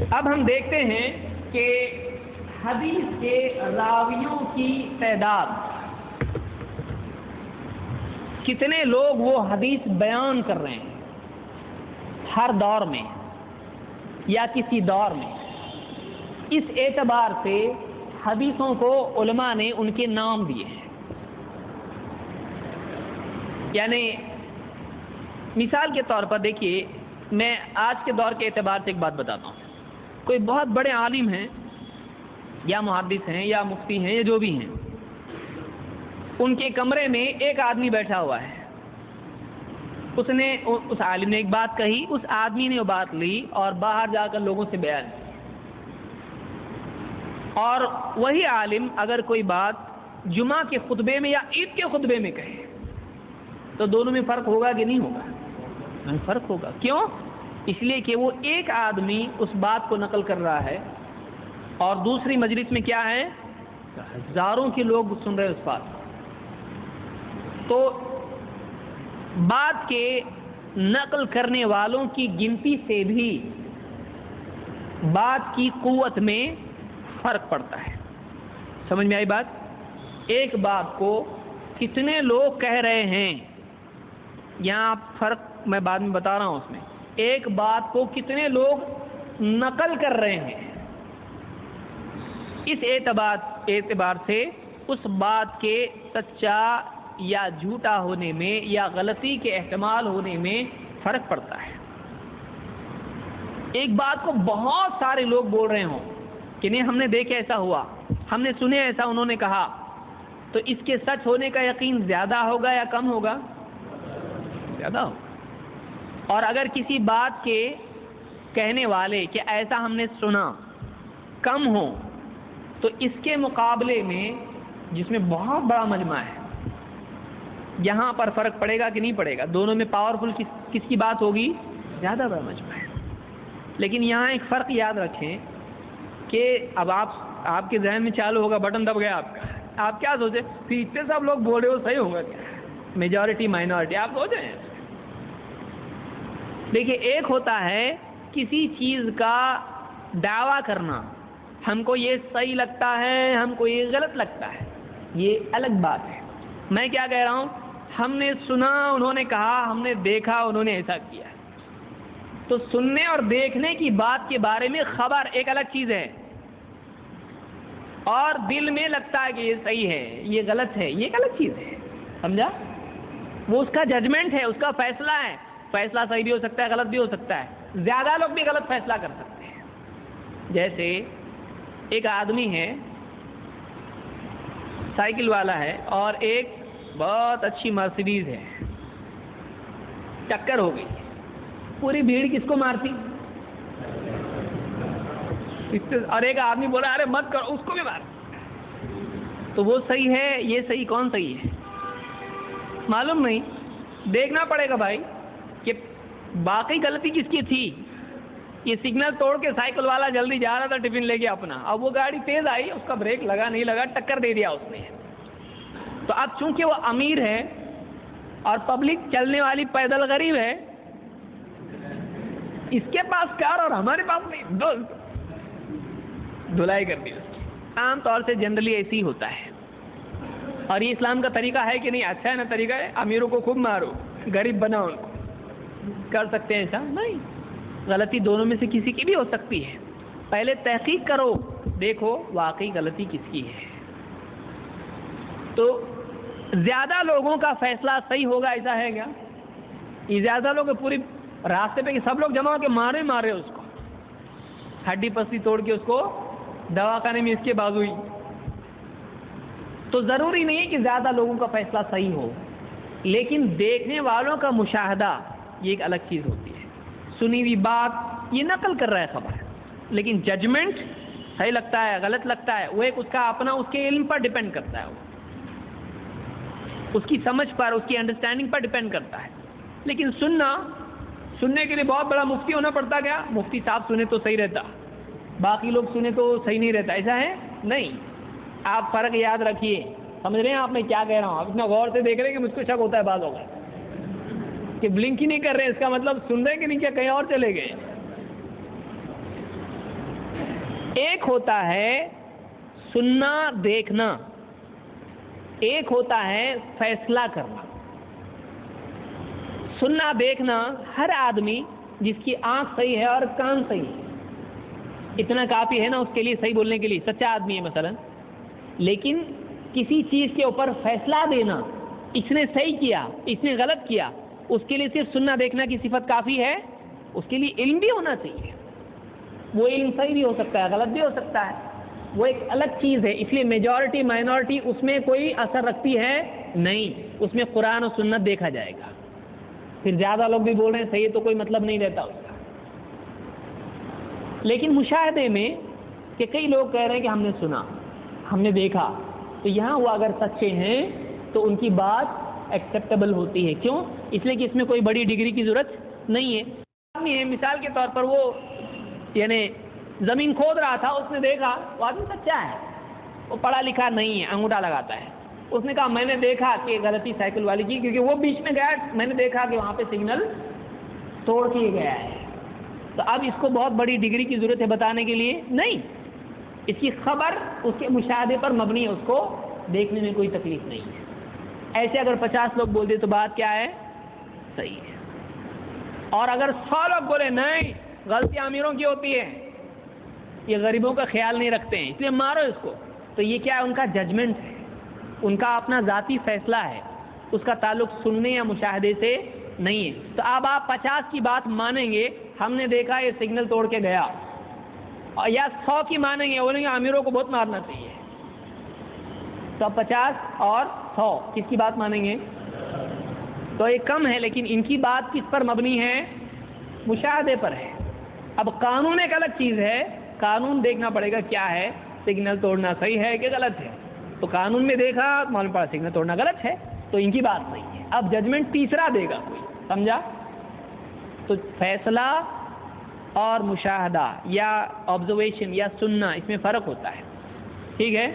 اب ہم دیکھتے ہیں کہ حدیث کے راویوں کی تعداد، کتنے لوگ وہ حدیث بیان کر رہے ہیں ہر دور میں یا کسی دور میں. اس اعتبار سے حدیثوں کو علماء نے ان کے نام دیے ہیں. یعنی مثال کے طور پر دیکھیے، میں آج کے دور کے اعتبار سے ایک بات بتاتا ہوں. کوئی بہت بڑے عالم ہیں یا محدث ہیں یا مفتی ہیں یا جو بھی ہیں، ان کے کمرے میں ایک آدمی بیٹھا ہوا ہے. اس عالم نے ایک بات کہی، اس آدمی نے وہ بات لی اور باہر جا کر لوگوں سے بیان کی. اور وہی عالم اگر کوئی بات جمعہ کے خطبے میں یا عید کے خطبے میں کہے تو دونوں میں فرق ہوگا کہ نہیں ہوگا؟ فرق ہوگا. کیوں؟ اس لیے کہ وہ ایک آدمی اس بات کو نقل کر رہا ہے اور دوسری مجلس میں کیا ہے، ہزاروں کے لوگ سن رہے اس بات کو. تو بات کے نقل کرنے والوں کی گنتی سے بھی بات کی قوت میں فرق پڑتا ہے. سمجھ میں آئی بات؟ ایک بات کو کتنے لوگ کہہ رہے ہیں، یہاں فرق میں بعد میں بتا رہا ہوں. اس میں ایک بات کو کتنے لوگ نقل کر رہے ہیں، اس اعتبار سے اس بات کے سچا یا جھوٹا ہونے میں یا غلطی کے احتمال ہونے میں فرق پڑتا ہے. ایک بات کو بہت سارے لوگ بول رہے ہوں کہ نہیں ہم نے دیکھا ایسا ہوا، ہم نے سنے ایسا انہوں نے کہا، تو اس کے سچ ہونے کا یقین زیادہ ہوگا یا کم ہوگا؟ زیادہ ہوگا. اور اگر کسی بات کے کہنے والے کہ ایسا ہم نے سنا کم ہو، تو اس کے مقابلے میں جس میں بہت بڑا مجمع ہے، یہاں پر فرق پڑے گا کہ نہیں پڑے گا؟ دونوں میں پاورفل کس کی بات ہوگی؟ زیادہ بڑا مجمع ہے. لیکن یہاں ایک فرق یاد رکھیں کہ اب آپ کے ذہن میں چالو ہوگا، بٹن دب گیا آپ کا. آپ کیا سوچیں پھر اتنے سب لوگ بول رہے ہو صحیح ہوگا کیا؟ میجورٹی مائنورٹی آپ سوچیں. دیکھیے، ایک ہوتا ہے کسی چیز کا دعویٰ کرنا، ہم کو یہ صحیح لگتا ہے، ہم کو یہ غلط لگتا ہے، یہ الگ بات ہے. میں کیا کہہ رہا ہوں، ہم نے سنا انہوں نے کہا، ہم نے دیکھا انہوں نے ایسا کیا. تو سننے اور دیکھنے کی بات کے بارے میں خبر ایک الگ چیز ہے، اور دل میں لگتا ہے کہ یہ صحیح ہے یہ غلط ہے، یہ ایک الگ چیز ہے. سمجھا؟ وہ اس کا ججمنٹ ہے، اس کا فیصلہ ہے. فیصلہ صحیح بھی ہو سکتا ہے، غلط بھی ہو سکتا ہے. زیادہ لوگ بھی غلط فیصلہ کر سکتے ہیں. جیسے ایک آدمی ہے، سائیکل والا ہے، اور ایک بہت اچھی مرسیڈیز ہے، ٹکر ہو گئی. پوری بھیڑ کس کو مارتی؟ اور ایک آدمی بولا ارے مت کرو، اس کو بھی مار. تو وہ صحیح ہے، یہ صحیح، کون صحیح ہے معلوم نہیں. دیکھنا پڑے گا بھائی کہ باقی غلطی کس کی تھی. یہ سگنل توڑ کے سائیکل والا جلدی جا رہا تھا ٹفن لے کے اپنا، اب وہ گاڑی تیز آئی، اس کا بریک لگا نہیں لگا، ٹکر دے دیا اس نے. تو اب چونکہ وہ امیر ہے اور پبلک چلنے والی پیدل غریب ہے، اس کے پاس کار اور ہمارے پاس نہیں، دھلائی کر دی اس کی. عام طور سے جنرلی ایسے ہی ہوتا ہے. اور یہ اسلام کا طریقہ ہے کہ نہیں؟ اچھا ہے نا طریقہ ہے. امیروں کو خوب مارو، غریب بناؤ ان کو. کر سکتے ہیں ایسا؟ نہیں. غلطی دونوں میں سے کسی کی بھی ہو سکتی ہے. پہلے تحقیق کرو، دیکھو واقعی غلطی کس کی ہے. تو زیادہ لوگوں کا فیصلہ صحیح ہوگا ایسا ہے کیا؟ یہ زیادہ لوگ پوری راستے پہ سب لوگ جمع ہو کے مارے اس کو، ہڈی پسلی توڑ کے اس کو دواخانے میں اس کے بازو ہی. تو ضروری نہیں ہے کہ زیادہ لوگوں کا فیصلہ صحیح ہو، لیکن دیکھنے والوں کا مشاہدہ یہ ایک الگ چیز ہوتی ہے. سنی ہوئی بات یہ نقل کر رہا ہے خبر، لیکن ججمنٹ صحیح لگتا ہے غلط لگتا ہے وہ ایک اس کا اپنا، اس کے علم پر ڈیپینڈ کرتا ہے، وہ اس کی سمجھ پر، اس کی انڈرسٹینڈنگ پر ڈیپینڈ کرتا ہے. لیکن سننے کے لیے بہت بڑا مفتی ہونا پڑتا کیا؟ مفتی صاحب سنے تو صحیح رہتا، باقی لوگ سنے تو صحیح نہیں رہتا، ایسا ہے نہیں. آپ فرق یاد رکھیے. سمجھ رہے ہیں آپ میں کیا کہہ رہا ہوں؟ آپ اتنا غور سے دیکھ رہے ہیں کہ مجھ کو شک ہوتا ہے بعض اوقات کہ بلنک ہی نہیں کر رہے، اس کا مطلب سن رہے کہ نہیں، کیا کہیں اور چلے گئے. ایک ہوتا ہے سننا دیکھنا، ایک ہوتا ہے فیصلہ کرنا۔ سننا دیکھنا ہر آدمی جس کی آنکھ صحیح ہے اور کان صحیح ہے اتنا کافی ہے نا اس کے لیے صحیح بولنے کے لیے، سچا آدمی ہے مثلا۔ لیکن کسی چیز کے اوپر فیصلہ دینا، اس نے صحیح کیا اس نے غلط کیا، اس کے لیے صرف سننا دیکھنا کی صفت کافی ہے؟ اس کے لیے علم بھی ہونا چاہیے۔ وہ علم صحیح بھی ہو سکتا ہے، غلط بھی ہو سکتا ہے، وہ ایک الگ چیز ہے۔ اس لیے میجورٹی مائنورٹی اس میں کوئی اثر رکھتی ہے نہیں، اس میں قرآن و سنت دیکھا جائے گا۔ پھر زیادہ لوگ بھی بول رہے ہیں صحیح ہے تو کوئی مطلب نہیں رہتا اس کا۔ لیکن مشاہدے میں کہ کئی لوگ کہہ رہے ہیں کہ ہم نے سنا، ہم نے دیکھا، تو یہاں وہ اگر سچے ہیں تو ان کی بات ایکسیپٹیبل ہوتی ہے۔ کیوں؟ اس لیے کہ اس میں کوئی بڑی ڈگری کی ضرورت نہیں ہے۔ مثال کے طور پر وہ یعنی زمین کھود رہا تھا، اس نے دیکھا، وہ آدمی سچا ہے، وہ پڑھا لکھا نہیں ہے، انگوٹھا لگاتا ہے، اس نے کہا میں نے دیکھا کہ غلطی سائیکل والی کی، کیونکہ وہ بیچ میں گیا، میں نے دیکھا کہ وہاں پہ سگنل توڑ کے گیا ہے۔ تو اب اس کو بہت بڑی ڈگری کی ضرورت ہے بتانے کے لیے؟ نہیں، اس کی خبر اس کے مشاہدے پر مبنی ہے، اس کو دیکھنے میں کوئی تکلیف نہیں ہے۔ ایسے اگر 50 لوگ بول دے تو بات کیا ہے؟ صحیح ہے۔ اور اگر 100 لوگ بولے نہیں غلطیاں امیروں کی ہوتی ہے، یہ غریبوں کا خیال نہیں رکھتے ہیں اس لیے مارو اس کو، تو یہ کیا ہے؟ ان کا ججمنٹ ہے، ان کا اپنا ذاتی فیصلہ ہے، اس کا تعلق سننے یا مشاہدے سے نہیں ہے۔ تو اب آپ 50 کی بات مانیں گے، ہم نے دیکھا یہ سگنل توڑ کے گیا، یا 100 کی مانیں گے، بولیں گے امیروں کو بہت مارنا چاہیے۔ تو اب 50 اور 100 کس کی بات مانیں گے؟ تو یہ کم ہے، لیکن ان کی بات کس پر مبنی ہے؟ مشاہدے پر ہے۔ اب قانون ایک الگ چیز ہے، قانون دیکھنا پڑے گا کیا ہے، سگنل توڑنا صحیح ہے کہ غلط ہے۔ تو قانون میں دیکھا معلوم پڑا سگنل توڑنا غلط ہے، تو ان کی بات صحیح ہے۔ اب ججمنٹ تیسرا دے گا کوئی، سمجھا؟ تو فیصلہ اور مشاہدہ یا آبزرویشن یا سننا، اس میں فرق ہوتا ہے، ٹھیک ہے؟